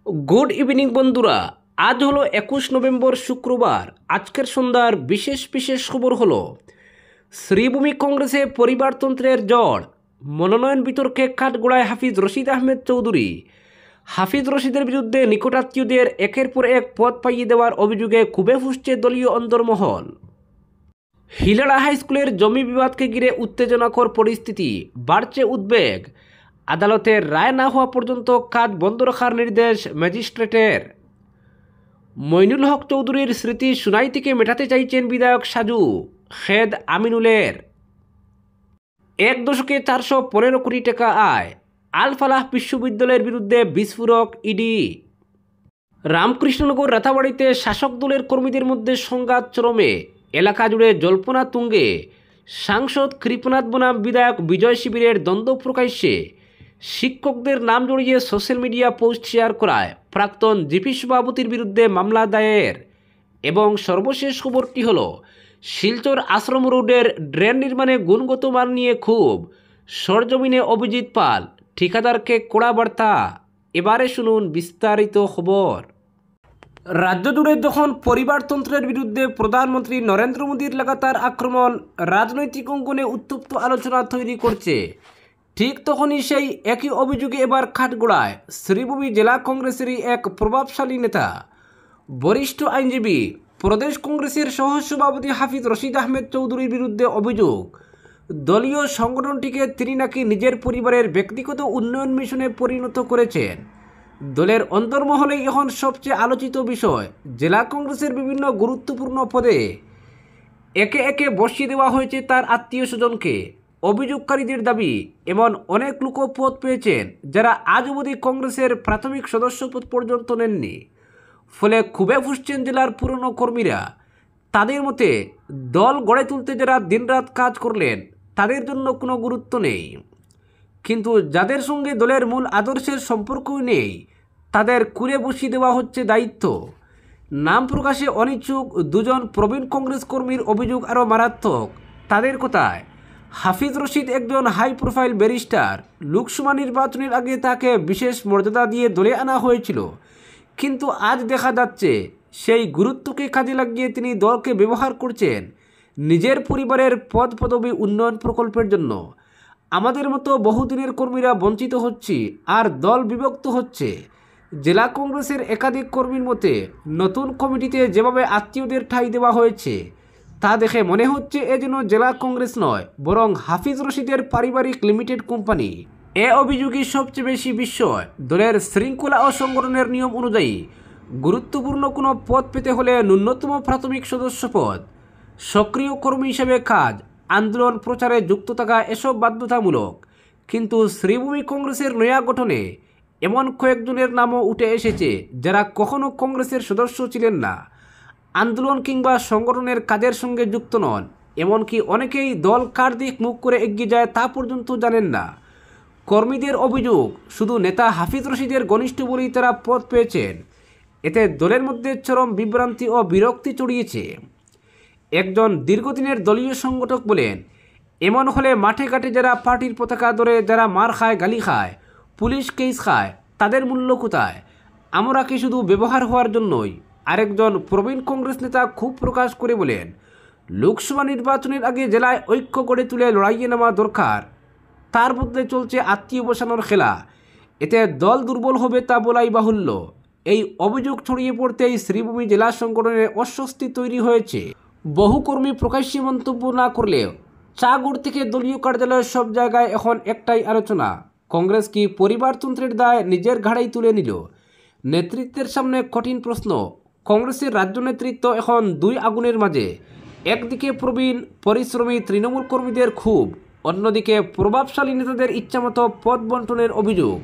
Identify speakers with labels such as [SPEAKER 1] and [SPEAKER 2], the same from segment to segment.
[SPEAKER 1] Good evening বন্ধুরা, আজ হলো 21 নভেম্বর শুক্রবার। আজকের সন্ধ্যার বিশেষ বিশেষ খবর হলো শ্রীভূমি কংগ্রেসে পরিবারতন্ত্রের জড়, মনোনয়ন বিতর্কে কাঠগড়ায় হাফিজ রশিদ আহমেদ চৌধুরী। হাফিজ রশিদের বিরুদ্ধে নিকটাত্মীয়দের একের পর এক পদ পাইয়ে দেওয়ার অভিযোগে ক্ষোভে ফুঁসছে দলীয় অন্তর্মহল। হিলাড়া হাইস্কুলের জমি বিবাদকে ঘিরে উত্তেজনাকর পরিস্থিতি, বাড়ছে উদ্বেগ। আদালতের রায় না হওয়া পর্যন্ত কাজ বন্ধ রাখার নির্দেশ ম্যাজিস্ট্রেটের। মইনুল হক চৌধুরীর স্মৃতি সুনাই থেকে মেটাতে চাইছেন বিধায়ক সাজু, খেদ আমিনুলের। এক দশকে 415 কোটি টাকা আয়, আল ফালাহ বিশ্ববিদ্যালয়ের বিরুদ্ধে বিস্ফোরক ইডি। রামকৃষ্ণনগর রাতাবাড়িতে শাসক দলের কর্মীদের মধ্যে সংঘাত চরমে, এলাকা জুড়ে জল্পনা তুঙ্গে। সাংসদ কৃপনাথ বনাম বিধায়ক বিজয় শিবিরের দ্বন্দ্ব প্রকাশ্যে। শিক্ষকদের নাম জড়িয়ে সোশ্যাল মিডিয়া পোস্ট শেয়ার করায় প্রাক্তন জিপি সভাপতির বিরুদ্ধে মামলা দায়ের। এবং সর্বশেষ খবরটি হল শিলচর আশ্রম রোডের ড্রেন নির্মাণে গুণগত মান নিয়ে খুব সরজমিনে অভিজিৎ পাল, ঠিকাদারকে কড়া বার্তা। এবারে শুনুন বিস্তারিত খবর। রাজ্য জুড়ে যখন পরিবারতন্ত্রের বিরুদ্ধে প্রধানমন্ত্রী নরেন্দ্র মোদীর লাগাতার আক্রমণ রাজনৈতিক অঙ্গনে উত্তপ্ত আলোচনা তৈরি করছে, ঠিক তখনই সেই একই অভিযোগে এবার কাঠগড়ায় শ্রীভূমি জেলা কংগ্রেসেরই এক প্রভাবশালী নেতা, বরিষ্ঠ আইনজীবী, প্রদেশ কংগ্রেসের সহসভাপতি হাফিজ রশিদ আহমেদ চৌধুরীর বিরুদ্ধে অভিযোগ। দলীয় সংগঠনটিকে তিনি নাকি নিজের পরিবারের ব্যক্তিগত উন্নয়ন মিশনে পরিণত করেছেন। দলের অন্তর্মহলেই এখন সবচেয়ে আলোচিত বিষয়, জেলা কংগ্রেসের বিভিন্ন গুরুত্বপূর্ণ পদে একে একে বসিয়ে দেওয়া হয়েছে তার আত্মীয় স্বজনকে। অভিযোগকারীদের দাবি, এমন অনেক লোকও পদ পেয়েছেন যারা আজ অবধি কংগ্রেসের প্রাথমিক সদস্যপদ পর্যন্ত নেননি। ফলে ক্ষোভে ফুঁসছেন জেলার পুরনো কর্মীরা। তাদের মতে দল গড়ে তুলতে যারা দিনরাত কাজ করলেন তাদের জন্য কোনো গুরুত্ব নেই, কিন্তু যাদের সঙ্গে দলের মূল আদর্শের সম্পর্কই নেই তাদের কুলে বসিয়ে দেওয়া হচ্ছে দায়িত্ব। নাম প্রকাশে অনিচ্ছুক দুজন প্রবীণ কংগ্রেস কর্মীর অভিযোগ আরও মারাত্মক। তাদের কথায়, হাফিজ রশিদ একজন হাই প্রোফাইল ব্যারিস্টার। লোকসভা নির্বাচনের আগে তাকে বিশেষ মর্যাদা দিয়ে দলে আনা হয়েছিল, কিন্তু আজ দেখা যাচ্ছে সেই গুরুত্বকে কাজে লাগিয়ে তিনি দলকে ব্যবহার করছেন নিজের পরিবারের পদ পদবি উন্নয়ন প্রকল্পের জন্য। আমাদের মতো বহুদিনের কর্মীরা বঞ্চিত হচ্ছি আর দল বিভক্ত হচ্ছে। জেলা কংগ্রেসের একাধিক কর্মীর মতে নতুন কমিটিতে যেভাবে আত্মীয়দের ঠাঁই দেওয়া হয়েছে তা দেখে মনে হচ্ছে এ যেন জেলা কংগ্রেস নয়, বরং হাফিজ রশিদের পারিবারিক লিমিটেড কোম্পানি। এ অভিযোগই সবচেয়ে বেশি বিস্ময়। দলের শৃঙ্খলা ও সংগঠনের নিয়ম অনুযায়ী গুরুত্বপূর্ণ কোনো পদ পেতে হলে ন্যূনতম প্রাথমিক সদস্য পদ, সক্রিয় কর্মী হিসেবে কাজ, আন্দোলন প্রচারে যুক্ত থাকা এসব বাধ্যতামূলক। কিন্তু শ্রীভূমি কংগ্রেসের নয়া গঠনে এমন কয়েকজনের নামও উঠে এসেছে যারা কখনো কংগ্রেসের সদস্য ছিলেন না, আন্দোলন কিংবা সংগঠনের কাজের সঙ্গে যুক্ত নন। এমনকি অনেকেই দল কার দিক মুখ করে এগিয়ে যায় তা পর্যন্ত জানেন না। কর্মীদের অভিযোগ, শুধু নেতা হাফিজ রশিদের ঘনিষ্ঠ বলেই তারা পদ পেয়েছেন। এতে দলের মধ্যে চরম বিভ্রান্তি ও বিরক্তি ছড়িয়েছে। একজন দীর্ঘদিনের দলীয় সংগঠক বলেন, এমন হলে মাঠে ঘাটে যারা পার্টির পতাকা ধরে যারা মার খায়, গালি খায়, পুলিশ কেস খায়, তাদের মূল্য কোথায়? আমরা কি শুধু ব্যবহার হওয়ার জন্যই? আরেকজন প্রবীণ কংগ্রেস নেতা ক্ষোভ প্রকাশ করে বলেন, লোকসভা নির্বাচনের আগে জেলায় ঐক্য গড়ে তুলে লড়াইয়ে নামা দরকার, তার মধ্যে চলছে আত্মীয় বসানোর খেলা। এতে দল দুর্বল হবে তা বলাই বাহুল্য। এই অভিযোগ ছড়িয়ে পড়তেই শ্রীভূমি জেলা সংগঠনে অস্বস্তি তৈরি হয়েছে। বহু কর্মী প্রকাশ্যে মন্তব্য না করলেও চাগড় থেকে দলীয় কার্যালয়ের সব জায়গায় এখন একটাই আলোচনা, কংগ্রেস কি পরিবারতন্ত্রের দায় নিজের ঘাড়েই তুলে নিল? নেতৃত্বের সামনে কঠিন প্রশ্ন। কংগ্রেসের রাজ্য নেতৃত্ব এখন দুই আগুনের মাঝে। একদিকে প্রবীণ পরিশ্রমী তৃণমূল কর্মীদের ক্ষোভ, অন্যদিকে প্রভাবশালী নেতাদের ইচ্ছামতো পদ বন্টনের অভিযোগ।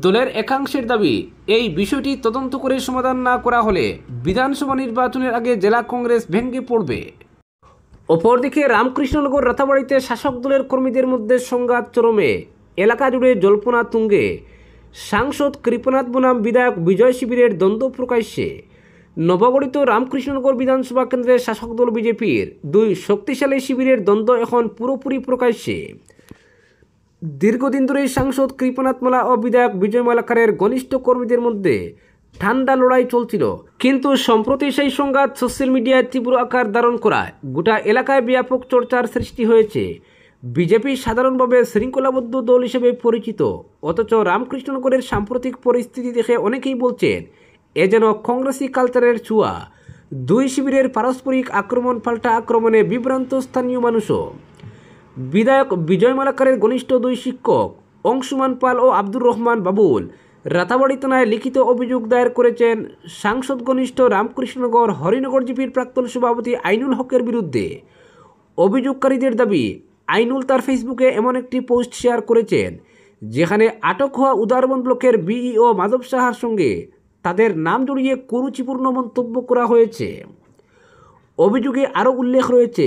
[SPEAKER 1] দলের একাংশের দাবি, এই বিষয়টি তদন্ত করে সমাধান না করা হলে বিধানসভা নির্বাচনের আগে জেলা কংগ্রেস ভেঙে পড়বে। অপরদিকে রামকৃষ্ণনগর রাতাবাড়িতে শাসক দলের কর্মীদের মধ্যে সংঘাত চরমে, এলাকা জুড়ে জল্পনা তুঙ্গে। সাংসদ কৃপনাথ বনাম বিধায়ক বিজয় শিবিরের দ্বন্দ্ব প্রকাশ্যে। নবগঠিত রামকৃষ্ণনগর বিধানসভা কেন্দ্রের শাসক দল বিজেপির দুই শক্তিশালী শিবিরের দ্বন্দ্ব এখন পুরোপুরি প্রকাশ্যে। দীর্ঘদিন ধরেই সাংসদ কৃপনাথ মালা ও বিধায়ক বিজয় মালাকারের ঘনিষ্ঠ কর্মীদের মধ্যে ঠান্ডা লড়াই চলছিল, কিন্তু সম্প্রতি সেই সংঘাত সোশ্যাল মিডিয়ায় তীব্র আকার ধারণ করায় গোটা এলাকায় ব্যাপক চর্চার সৃষ্টি হয়েছে। বিজেপি সাধারণভাবে শৃঙ্খলাবদ্ধ দল হিসেবে পরিচিত, অথচ রামকৃষ্ণনগরের সাম্প্রতিক পরিস্থিতি দেখে অনেকেই বলছেন এ যেন কংগ্রেসি কালচারের ছোঁয়া। দুই শিবিরের পারস্পরিক আক্রমণ পাল্টা আক্রমণে বিভ্রান্ত স্থানীয় মানুষও। বিধায়ক বিজয় মালাকারের ঘনিষ্ঠ দুই শিক্ষক অংশুমান পাল ও আব্দুর রহমান বাবুল রাতাবাড়ি থানায় লিখিত অভিযোগ দায়ের করেছেন সাংসদ ঘনিষ্ঠ রামকৃষ্ণনগর হরিনগর জিপির প্রাক্তন সভাপতি আইনুল হকের বিরুদ্ধে। অভিযোগকারীদের দাবি, আইনুল তার ফেসবুকে এমন একটি পোস্ট শেয়ার করেছেন যেখানে আটক হওয়া উদারবন ব্লকের বিইও মাধব সাহার সঙ্গে তাদের নাম জড়িয়ে কুরুচিপূর্ণ মন্তব্য করা হয়েছে। অভিযোগে আরও উল্লেখ রয়েছে,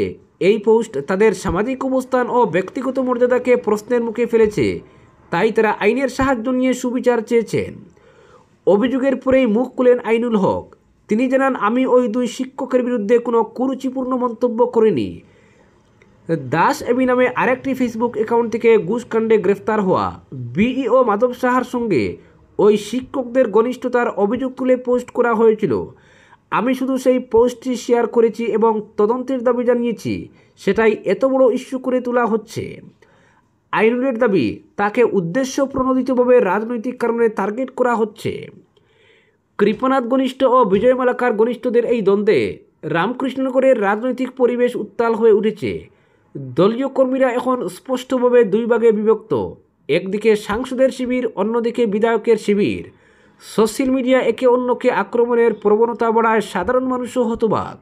[SPEAKER 1] এই পোস্ট তাদের সামাজিক অবস্থান ও ব্যক্তিগত মর্যাদাকে প্রশ্নের মুখে ফেলেছে, তাই তারা আইনের সাহায্য নিয়ে সুবিচার চেয়েছেন। অভিযোগের পরেই মুখ খুলেন আইনুল হক। তিনি জানান, আমি ওই দুই শিক্ষকের বিরুদ্ধে কোনো কুরুচিপূর্ণ মন্তব্য করিনি। দাস এবি নামে আরেকটি ফেসবুক অ্যাকাউন্ট থেকে ঘুষকাণ্ডে গ্রেফতার হওয়া বিইও মাধব সাহার সঙ্গে ওই শিক্ষকদের ঘনিষ্ঠতার অভিযোগ তুলে পোস্ট করা হয়েছিল। আমি শুধু সেই পোস্টটি শেয়ার করেছি এবং তদন্তের দাবি জানিয়েছি, সেটাই এত বড় ইস্যু করে তোলা হচ্ছে। আইনুলের দাবি, তাকে উদ্দেশ্য প্রণোদিতভাবে রাজনৈতিক কারণে টার্গেট করা হচ্ছে। কৃপনাথ ঘনিষ্ঠ ও বিজয় মালাকার ঘনিষ্ঠদের এই দ্বন্দ্বে রামকৃষ্ণনগরের রাজনৈতিক পরিবেশ উত্তাল হয়ে উঠেছে। দলীয় কর্মীরা এখন স্পষ্টভাবে দুই ভাগে বিভক্ত, একদিকে সাংসদের শিবির, অন্যদিকে বিধায়কের শিবির। সোশ্যাল মিডিয়া একে অন্যকে আক্রমণের প্রবণতা বাড়ায় সাধারণ মানুষও হতবাক।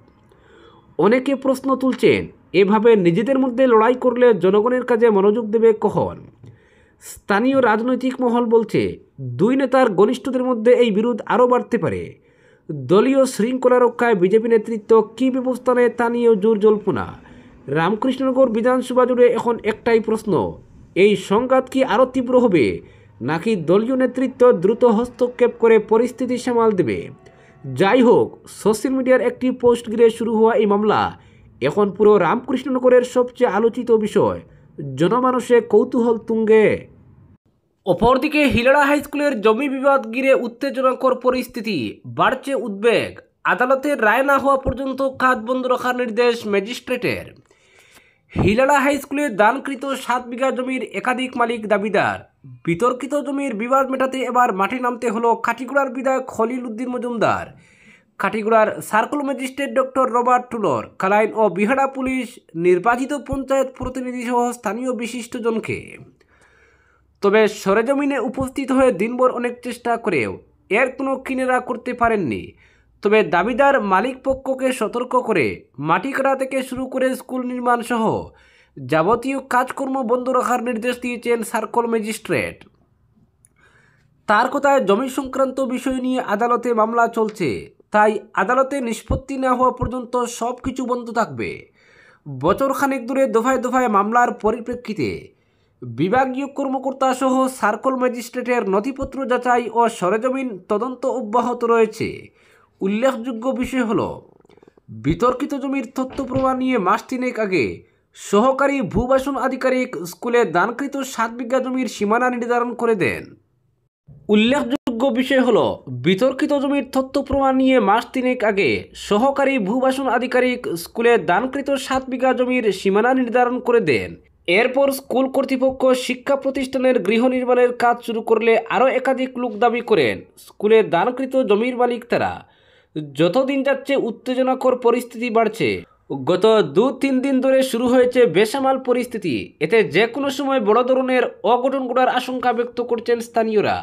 [SPEAKER 1] অনেকে প্রশ্ন তুলছেন, এভাবে নিজেদের মধ্যে লড়াই করলে জনগণের কাজে মনোযোগ দেবে কখন? স্থানীয় রাজনৈতিক মহল বলছে, দুই নেতার ঘনিষ্ঠদের মধ্যে এই বিরোধ আরও বাড়তে পারে। দলীয় শৃঙ্খলা রক্ষায় বিজেপি নেতৃত্ব কী ব্যবস্থা নেয় তা নিয়েও জোর জল্পনা। রামকৃষ্ণনগর বিধানসভা জুড়ে এখন একটাই প্রশ্ন, এই সংঘাত কি আরও তীব্র হবে, নাকি দলীয় নেতৃত্ব দ্রুত হস্তক্ষেপ করে পরিস্থিতি সামাল দেবে? যাই হোক, সোশ্যাল মিডিয়ার একটি পোস্ট ঘিরে শুরু হওয়া এই মামলা এখন পুরো রামকৃষ্ণনগরের সবচেয়ে আলোচিত বিষয়। জনমানসে কৌতূহল তুঙ্গে। অপরদিকে হিলাড়া হাইস্কুলের জমি বিবাদ ঘিরে উত্তেজনাকর পরিস্থিতি, বাড়ছে উদ্বেগ। আদালতের রায় না হওয়া পর্যন্ত কাজ বন্ধ রাখার নির্দেশ ম্যাজিস্ট্রেটের। হিলাড়া হাইস্কুলের দানকৃত 7 বিঘা জমির একাধিক মালিক দাবিদার। বিতর্কিত জমির বিবাদ মেটাতে এবার মাঠে নামতে হলো কাটিগড়ার বিধায়ক খলিল উদ্দিন মজুমদার, কাটিগড়ার সার্কেল ম্যাজিস্ট্রেট ডক্টর রবার্ট টুলর, কালাইন ও বিহাড়া পুলিশ, নির্বাচিত পঞ্চায়েত প্রতিনিধি সহ স্থানীয় বিশিষ্টজনকে। তবে সরেজমিনে উপস্থিত হয়ে দিনভর অনেক চেষ্টা করেও এর কোনো কিনারা করতে পারেননি। তবে দাবিদার মালিক পক্ষকে সতর্ক করে মাটি কাটা থেকে শুরু করে স্কুল নির্মাণ সহ যাবতীয় কাজকর্ম বন্ধ রাখার নির্দেশ দিয়েছেন সার্কেল ম্যাজিস্ট্রেট। তার কথায়, জমি সংক্রান্ত বিষয় নিয়ে আদালতে মামলা চলছে, তাই আদালতে নিষ্পত্তি না হওয়া পর্যন্ত সব কিছু বন্ধ থাকবে। বছর খানেক ধরে দফায় দফায় মামলার পরিপ্রেক্ষিতে বিভাগীয় কর্মকর্তা সহ সার্কেল ম্যাজিস্ট্রেটের নথিপত্র যাচাই ও সরেজমিন তদন্ত অব্যাহত রয়েছে। উল্লেখযোগ্য বিষয় হল, বিতর্কিত জমির তথ্য প্রমাণ নিয়ে মাস 3 আগে সহকারী ভূবাসন আধিকারিক স্কুলে দানকৃত 7 বিঘা জমির সীমানা নির্ধারণ করে দেন। উল্লেখযোগ্য বিষয় হল, বিতর্কিত জমির তথ্য প্রমাণ নিয়ে মাস 3 আগে সহকারী ভূবাসন আধিকারিক স্কুলে দানকৃত 7 বিঘা জমির সীমানা নির্ধারণ করে দেন। এরপর স্কুল কর্তৃপক্ষ শিক্ষা প্রতিষ্ঠানের গৃহ নির্মাণের কাজ শুরু করলে আরও একাধিক লোক দাবি করেন স্কুলে দানকৃত জমির মালিক তারা। যতদিন যাচ্ছে উত্তেজনাকর পরিস্থিতি বাড়ছে। গত 2-3 দিন ধরে শুরু হয়েছে বেসামাল পরিস্থিতি। এতে যে কোনো সময় বড় ধরনের অঘটন ঘটার আশঙ্কা ব্যক্ত করছেন স্থানীয়রা।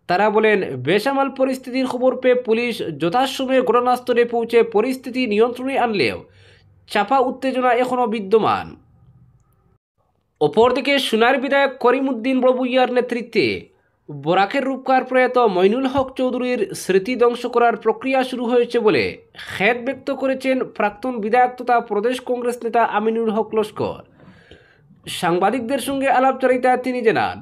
[SPEAKER 1] তারা বলেন, বেসামাল পরিস্থিতির খবর পেয়ে পুলিশ যথাসময়ে ঘটনাস্থলে পৌঁছে পরিস্থিতি নিয়ন্ত্রণে আনলেও চাপা উত্তেজনা এখনও বিদ্যমান। অপরদিকে সোনার বিধায়ক করিম উদ্দিন বড়ভূঁইয়ার নেতৃত্বে বরাকের রূপকার প্রয়াত মইনুল হক চৌধুরীর স্মৃতি ধ্বংস করার প্রক্রিয়া শুরু হয়েছে বলে খেদ ব্যক্ত করেছেন প্রাক্তন বিধায়ক তথা প্রদেশ কংগ্রেস নেতা আমিনুল হক লস্কর। সাংবাদিকদের সঙ্গে আলাপচারিতায় তিনি জানান,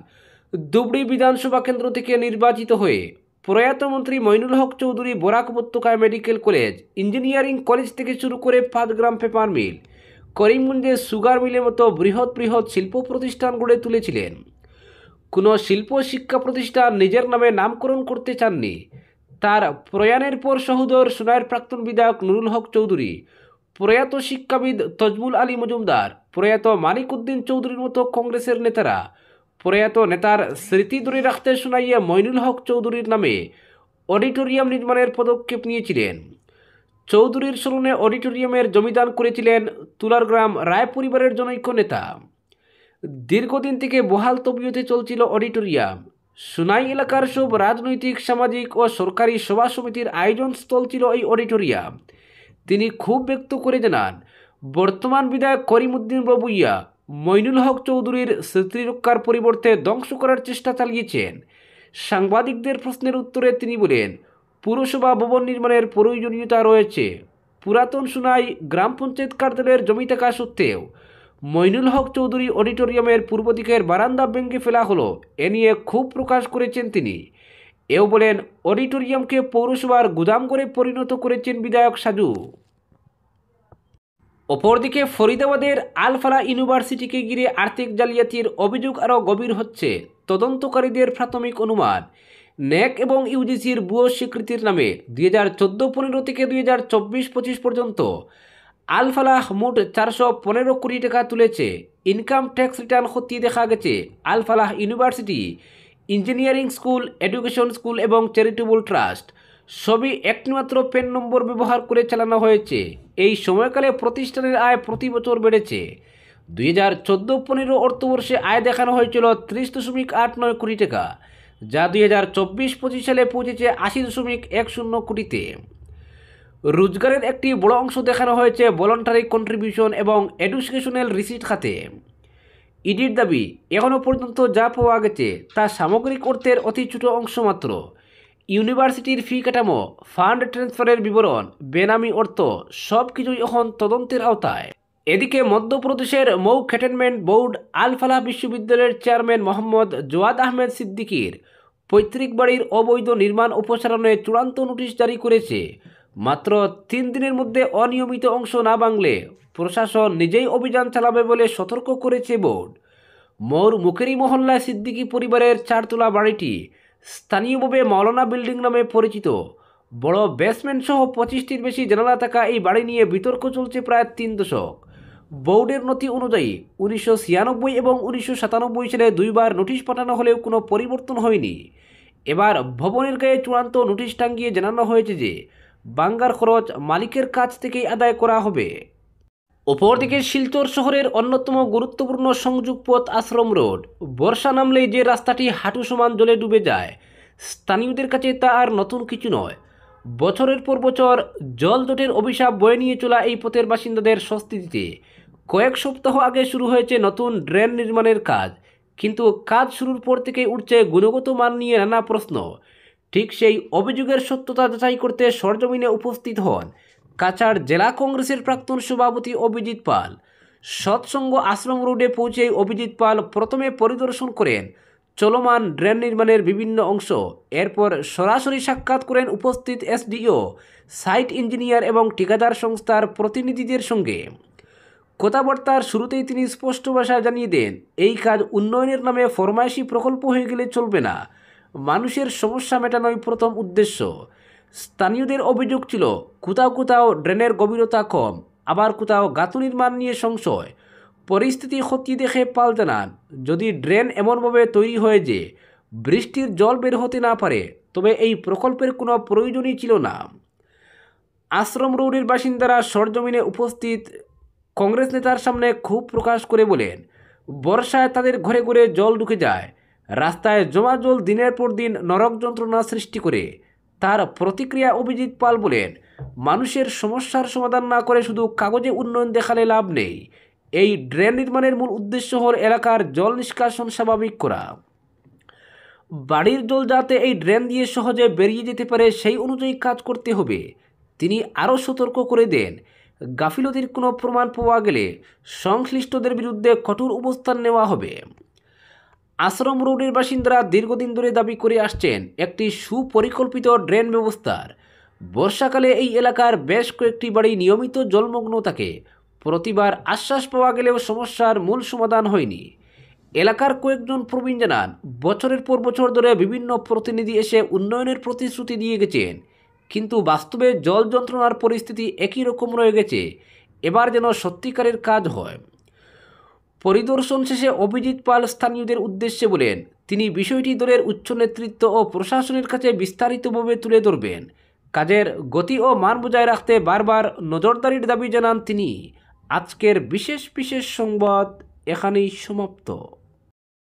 [SPEAKER 1] ধুবড়ী বিধানসভা কেন্দ্র থেকে নির্বাচিত হয়ে প্রয়াত মন্ত্রী মইনুল হক চৌধুরী বরাক উপত্যকায় মেডিকেল কলেজ, ইঞ্জিনিয়ারিং কলেজ থেকে শুরু করে 5 গ্রাম পেপার মিল, করিমগঞ্জে সুগার মিলের মতো বৃহৎ বৃহৎ শিল্প প্রতিষ্ঠান গড়ে তুলেছিলেন। কোনো শিল্প শিক্ষা প্রতিষ্ঠান নিজের নামে নামকরণ করতে চাননি। তার প্রয়াণের পর সহোদর সোনাইয়ের প্রাক্তন বিধায়ক নুরুল হক চৌধুরী, প্রয়াত শিক্ষাবিদ তজমুল আলী মজুমদার, প্রয়াত মানিক উদ্দিন চৌধুরীর মতো কংগ্রেসের নেতারা প্রয়াত নেতার স্মৃতি ধরে রাখতে শোনাইয়ে মইনুল হক চৌধুরীর নামে অডিটোরিয়াম নির্মাণের পদক্ষেপ নিয়েছিলেন। চৌধুরীর স্মরণে অডিটোরিয়ামের জমিদান করেছিলেন তুলারগ্রাম রায় পরিবারের জনৈক নেতা। দীর্ঘদিন থেকে বহাল তবিয়তে চলছিল অডিটোরিয়াম। সোনাই এলাকার সব রাজনৈতিক, সামাজিক ও সরকারি সভা সমিতির আয়োজনস্থল ছিল এই অডিটোরিয়াম। তিনি ক্ষোভ ব্যক্ত করে জানান, বর্তমান বিধায়ক করিমউদ্দিন বাবুইয়া মইনুল হক চৌধুরীর স্মৃতি রক্ষার পরিবর্তে ধ্বংস করার চেষ্টা চালিয়েছেন। সাংবাদিকদের প্রশ্নের উত্তরে তিনি বলেন, পুরসভা ভবন নির্মাণের প্রয়োজনীয়তা রয়েছে। পুরাতন সোনাই গ্রাম পঞ্চায়েত কার্যালয়ের জমি থাকা সত্ত্বেও মইনুল হক চৌধুরী অডিটোরিয়ামের পূর্ব দিকের বারান্দা ভেঙে ফেলা হলো, এ নিয়ে ক্ষোভ প্রকাশ করেছেন তিনি। এও বলেন, অডিটোরিয়ামকে পৌরসভার গুদামঘরে পরিণত করেছেন বিধায়ক সাজু। অপরদিকে ফরিদাবাদের আলফালা ইউনিভার্সিটিকে ঘিরে আর্থিক জালিয়াতির অভিযোগ আরও গভীর হচ্ছে। তদন্তকারীদের প্রাথমিক অনুমান, ন্যাক এবং ইউজিসির ভুয়ো স্বীকৃতির নামে 2014-15 থেকে 2024-25 পর্যন্ত আলফালাহ মোট 415 কোটি টাকা তুলেছে। ইনকাম ট্যাক্স রিটার্ন খতিয়ে দেখা গেছে Al Falah university, engineering school, education school এবং চ্যারিটেবল ট্রাস্ট সবই একটিমাত্র পেন নম্বর ব্যবহার করে চালানো হয়েছে। এই সময়কালে প্রতিষ্ঠানের আয় প্রতি বছর বেড়েছে। 2014-15 অর্থবর্ষে আয় দেখানো হয়েছিল 30.89 কোটি টাকা, যা 2024-25 সালে পৌঁছেছে 80.10 কোটিতে। রোজগারের একটি বড় অংশ দেখানো হয়েছে ভলান্টারি কন্ট্রিবিউশন এবং এডুকেশনাল রিসিট খাতে। ইডির দাবি, এখনও পর্যন্ত যা পাওয়া গেছে তা সামগ্রিক অর্থের অতি ছোট অংশ মাত্র। ইউনিভার্সিটির ফি কাঠামো, ফান্ড ট্রান্সফারের বিবরণ, বেনামি অর্থ সব কিছুই এখন তদন্তের আওতায়। এদিকে মধ্যপ্রদেশের মৌ ক্যান্টনমেন্ট বোর্ড আলফালাহ বিশ্ববিদ্যালয়ের চেয়ারম্যান মোহাম্মদ জওয়াদ আহমেদ সিদ্দিকীর পৈতৃক বাড়ির অবৈধ নির্মাণ অপসারণে চূড়ান্ত নোটিশ জারি করেছে। মাত্র 3 দিনের মধ্যে অনিয়মিত অংশ না ভাঙলে প্রশাসন নিজেই অভিযান চালাবে বলে সতর্ক করেছে বোর্ড। মৌর মুখেরি মহল্লায় সিদ্দিকী পরিবারের 4তলা বাড়িটি স্থানীয়ভাবে মাওলানা বিল্ডিং নামে পরিচিত। বড় বেসমেন্ট সহ 25টির বেশি জানালা থাকা এই বাড়ি নিয়ে বিতর্ক চলছে প্রায় 3 দশক। বোর্ডের নথি অনুযায়ী 1996 এবং 1997 সালে 2বার নোটিশ পাঠানো হলেও কোনো পরিবর্তন হয়নি। এবার ভবনের গায়ে চূড়ান্ত নোটিশ টাঙ্গিয়ে জানানো হয়েছে যে ভাঙার খরচ মালিকের কাছ থেকেই আদায় করা হবে। অপরদিকে শিলচর শহরের অন্যতম গুরুত্বপূর্ণ সংযোগ পথ আশ্রম রোড, বর্ষা নামলেই যে রাস্তাটি হাঁটু সমান জলে ডুবে যায়, স্থানীয়দের কাছে তা আর নতুন কিছু নয়। বছরের পর বছর জলজটের অভিশাপ বয়ে নিয়ে চলা এই পথের বাসিন্দাদের স্বস্তি দিতে কয়েক সপ্তাহ আগে শুরু হয়েছে নতুন ড্রেন নির্মাণের কাজ। কিন্তু কাজ শুরুর পর থেকেই উঠছে গুণগত মান নিয়ে নানা প্রশ্ন। ঠিক সেই অভিযোগের সত্যতা যাচাই করতে সরজমিনে উপস্থিত হন কাছাড় জেলা কংগ্রেসের প্রাক্তন সভাপতি অভিজিৎ পাল। সৎসঙ্গ আশ্রম রোডে পৌঁছে অভিজিৎ পাল প্রথমে পরিদর্শন করেন চলমান ড্রেন নির্মাণের বিভিন্ন অংশ। এরপর সরাসরি সাক্ষাৎ করেন উপস্থিত এসডিও, সাইট ইঞ্জিনিয়ার এবং ঠিকাদার সংস্থার প্রতিনিধিদের সঙ্গে। কথাবার্তার শুরুতেই তিনি স্পষ্ট ভাষায় জানিয়ে দেন, এই কাজ উন্নয়নের নামে ফরমাইশি প্রকল্প হয়ে গেলে চলবে না। মানুষের সমস্যা মেটানোই প্রথম উদ্দেশ্য। স্থানীয়দের অভিযোগ ছিল কোথাও কোথাও ড্রেনের গভীরতা কম, আবার কোথাও গাঁথুনির মান নিয়ে সংশয়। পরিস্থিতি খতিয়ে দেখে পাল জানান, যদি ড্রেন এমনভাবে তৈরি হয় যে বৃষ্টির জল বের হতে না পারে, তবে এই প্রকল্পের কোনো প্রয়োজনই ছিল না। আশ্রম রোডের বাসিন্দারা সরজমিনে উপস্থিত কংগ্রেস নেতার সামনে ক্ষোভ প্রকাশ করে বলেন, বর্ষায় তাদের ঘরে ঘরে জল ঢুকে যায়, রাস্তায় জমা জল দিনের পর দিন নরক যন্ত্রণা সৃষ্টি করে। তার প্রতিক্রিয়া অভিজিৎ পাল বলেন, মানুষের সমস্যার সমাধান না করে শুধু কাগজে উন্নয়ন দেখালে লাভ নেই। এই ড্রেন নির্মাণের মূল উদ্দেশ্য হল এলাকার জল নিষ্কাশন স্বাভাবিক করা। বাড়ির জল যাতে এই ড্রেন দিয়ে সহজে বেরিয়ে যেতে পারে সেই অনুযায়ী কাজ করতে হবে। তিনি আরও সতর্ক করে দেন, গাফিলতির কোনো প্রমাণ পাওয়া গেলে সংশ্লিষ্টদের বিরুদ্ধে কঠোর অবস্থান নেওয়া হবে। আশ্রম রোডের বাসিন্দারা দীর্ঘদিন ধরে দাবি করে আসছেন একটি সুপরিকল্পিত ড্রেন ব্যবস্থার। বর্ষাকালে এই এলাকার বেশ কয়েকটি বাড়ি নিয়মিত জলমগ্ন থাকে। প্রতিবার আশ্বাস পাওয়া গেলেও সমস্যার মূল সমাধান হয়নি। এলাকার কয়েকজন প্রবীণ জানান, বছরের পর বছর ধরে বিভিন্ন প্রতিনিধি এসে উন্নয়নের প্রতিশ্রুতি দিয়ে গেছেন, কিন্তু বাস্তবে জল যন্ত্রণার পরিস্থিতি একই রকম রয়ে গেছে। এবার যেন সত্যিকারের কাজ হয়। পরিদর্শন শেষে অভিজিৎ পাল স্থানীয়দের উদ্দেশ্যে বলেন, তিনি বিষয়টি দলের উচ্চ নেতৃত্ব ও প্রশাসনের কাছে বিস্তারিতভাবে তুলে ধরবেন। কাজের গতি ও মান বজায় রাখতে বারবার নজরদারির দাবি জানান তিনি। আজকের বিশেষ সংবাদ এখানেই সমাপ্ত।